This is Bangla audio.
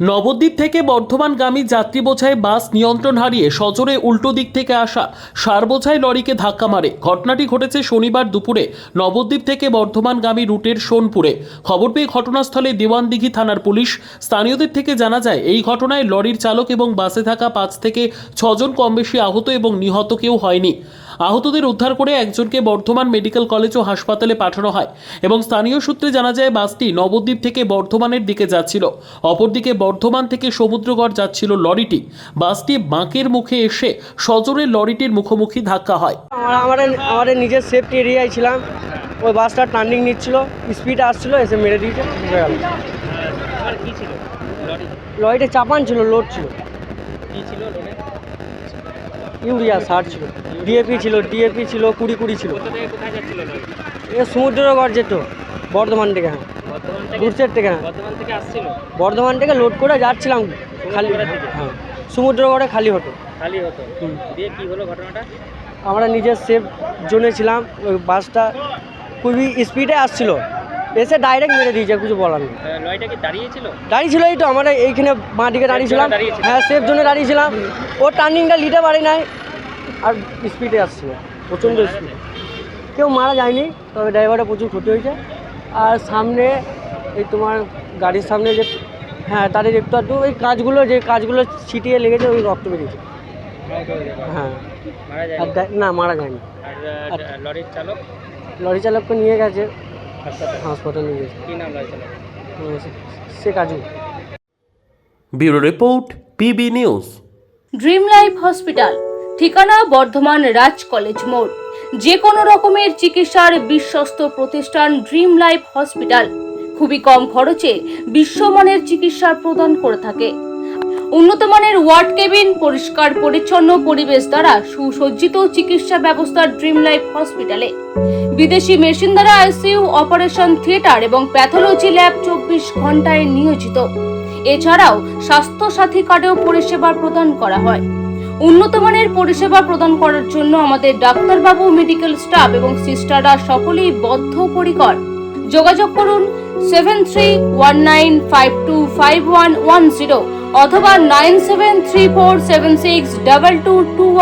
নবদ্বীপ থেকে বর্ধমানগামী যাত্রী বোঝাই বাস নিয়ন্ত্রণ হারিয়ে সজোরে উল্টো দিক থেকে আসা সার বোঝাই লরিকে ধাক্কা মারে। ঘটনাটি ঘটেছে শনিবার দুপুরে নবদ্বীপ থেকে বর্ধমানগামী রুটের সোনপুরে। খবর পেয়ে ঘটনাস্থলে দেওয়ানদিঘি থানার পুলিশ। স্থানীয়দের থেকে জানা যায় এই ঘটনায় লরির চালক এবং বাসে থাকা 5 থেকে 6 জন কম বেশি আহত এবং নিহত কেউ হয়নি। আহতদের উদ্ধার করে একজনকে বর্ধমান মেডিকেল কলেজ ও হাসপাতালে পাঠানো হয় এবং স্থানীয় সূত্রে জানা যায় বাসটি নবদ্বীপ থেকে বর্ধমানের দিকে যাচ্ছিল। অপরদিকে বর্ধমান থেকে সমুদ্রগড় যাচ্ছিল লরিটি। বাসটি বাঁকের মুখে এসে সজোরে লরিটির মুখোমুখি ধাক্কা হয়। আমাদের নিজের সেফটি এরিয়ায় ছিলাম, ওই বাসটা টার্নিং নিচ্ছিল, স্পিড আসছিল, এসে মেরে দিয়েছে, ঢুকে গেল। লরিতে চাপান ছিল, লোড ছিল, ইউরিয়া সার ছিল, ডিএপি ছিল 20 ছিল। এ সমুদ্রগড় যেত বর্ধমান থেকে, হ্যাঁ গুরসের থেকে, হ্যাঁ বর্ধমান থেকে লোড করে যাচ্ছিলাম খালি, হ্যাঁ সমুদ্রগড়ে খালি হতো। দিয়ে কি হলো ঘটনাটা? আমরা নিজের সেফ জোনে ছিলাম, ওই বাসটা খুবই স্পিডে আসছিল, এসে ডাইরেক্ট মেরে দিয়েছে, কিছু বলার নেই। লরিটা কি দাঁড়িয়েছিল? দাঁড়িয়েছিল, এই তো আমরা এইখানে বাঁ দিকে দাঁড়িয়েছিলাম, দাঁড়িয়েছিল? হ্যাঁ সেফ জোনে দাঁড়িয়েছিলাম। ও টার্নিংটা নিতে পারে নাই আর স্পিডে আসছিল, প্রচণ্ড স্পিড। কেউ মারা যায়নি, তবে ড্রাইভারের প্রচুর ক্ষতি হয়েছে। আর সামনে এই তোমার গাড়ির সামনে যে, হ্যাঁ তাদের একটু একটু ওই কাজগুলো ছিটিয়ে লেগেছে, ওই রক্ত বেরিয়েছে। হ্যাঁ মারা যায়? না মারা যায়নি। আর লরি চালককে নিয়ে গেছে হাসপাতালে, নিয়ে গেছে। কি নাম লরি চালক? সে কাজু। Bureau report, PB news. Dream life hospital, ঠিকানা বর্ধমান রাজ কলেজ মোড়। যে কোনো রকমের চিকিৎসার বিশ্বস্ত প্রতিষ্ঠান ড্রিম লাইফ হসপিটাল খুবই কম খরচে বিশ্বমানের চিকিৎসা প্রদান করে থাকে। উন্নত মানের ওয়ার্ড কেবিন, পরিষ্কার পরিচ্ছন্ন পরিবেশ দ্বারা সুসজ্জিত চিকিৎসা ব্যবস্থা ড্রিম লাইফ হসপিটালে। বিদেশি মেশিন দ্বারা আইসিইউ, অপারেশন থিয়েটার এবং প্যাথোলজি ল্যাব 24 ঘন্টায় নিয়োজিত। এছাড়াও স্বাস্থ্য সাথী কার্ডেও পরিষেবা প্রদান করা হয়। উন্নত মানের পরিষেবা প্রদান করার জন্য আমাদের ডাক্তারবাবু, মেডিকেল স্টাফ এবং সিস্টাররা সকলেই বদ্ধপরিকর। যোগাযোগ করুন 7319525110 অথবা 9734762221।